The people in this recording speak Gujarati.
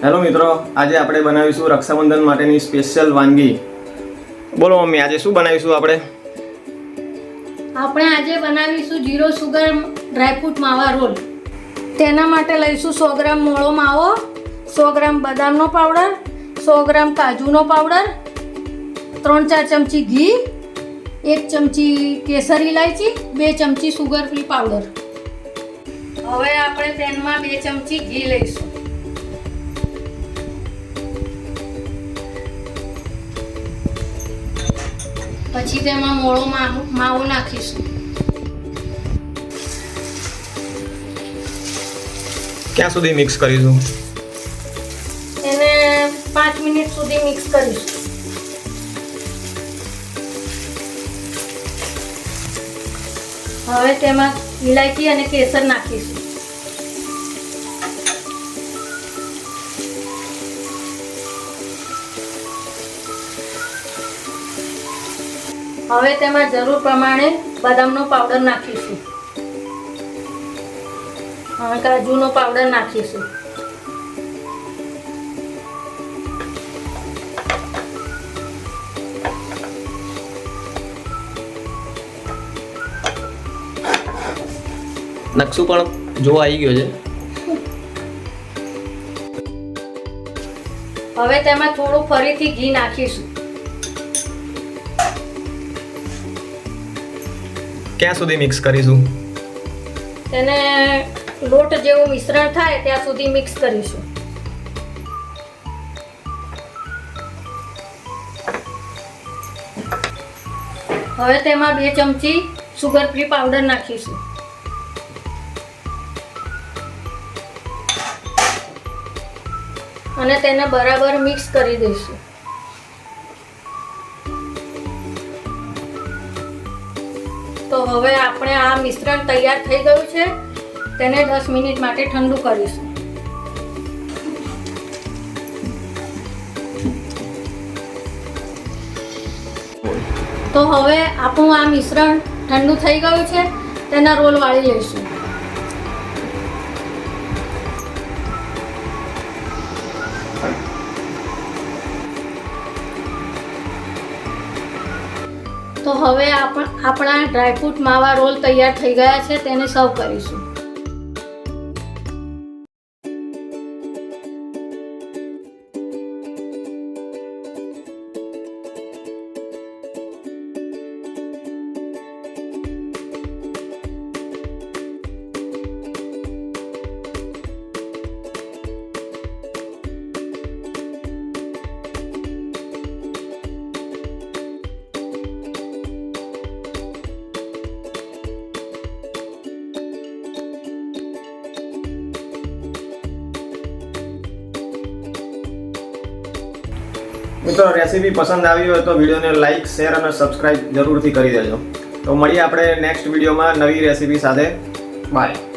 હેલો મિત્રો, આજે આપણે બનાવીશું રક્ષાબંધન માટેની સ્પેશિયલ વાનગી. બોલો મમ્મી, આજે શું બનાવીશું આપણે? આપણે આજે બનાવીશું 0 સુગર ડ્રાયફ્રૂટ માવા રોલ. તેના માટે લઈશું 100 ગ્રામ મોળો માવો, 100 ગ્રામ બદામનો પાવડર, 100 ગ્રામ કાજુનો પાવડર, 3-4 ચમચી ઘી, 1 ચમચી કેસર ઇલાયચી, 2 ચમચી સુગર ફ્રી પાવડર. હવે આપણે પેનમાં 2 ચમચી ઘી લઈશું. પછી તેમાં મોળો માવો નાખીશું. ક્યાં સુધી મિક્સ કરીશું? એને 5 મિનિટ સુધી મિક્સ કરીશું. હવે તેમાં ઇલાયચી અને કેસર નાખીશું. હવે તેમાં જરૂર પ્રમાણે બદામનો પાવડર નાખીશું. હવે કાજુનો પાવડર નાખીશું. નકશો પણ જો આવી ગયો છે. હવે તેમાં થોડું ફરીથી ઘી નાખીશું. ક્યાં સુધી મિક્સ કરીશું? તેને લોટ જેવું મિશ્રણ થાય ત્યાં સુધી મિક્સ કરીશું. હવે તેમાં 2 ચમચી સુગર ફ્રી પાવડર નાખીશું. અને તેને બરાબર મિક્સ કરી દઈશું. તો હવે આપણે આ મિશ્રણ તૈયાર થઈ ગયું છે. તેને 10 મિનિટ માટે ઠંડુ કરીશું. તો હવે આપણું આ મિશ્રણ ઠંડુ થઈ ગયું છે. તેના રોલ વાળી લઈશું. તો હવે આપણા ડ્રાયફ્રૂટ માવા રોલ તૈયાર થઈ ગયા છે. તેને સર્વ કરીશું. મિત્રો, રેસીપી પસંદ આવી હોય તો વિડીયોને લાઇક, શેર અને સબસ્ક્રાઇબ જરૂરથી કરી દેજો. તો મળીએ આપણે નેક્સ્ટ વિડીયોમાં નવી રેસીપી સાથે. બાય.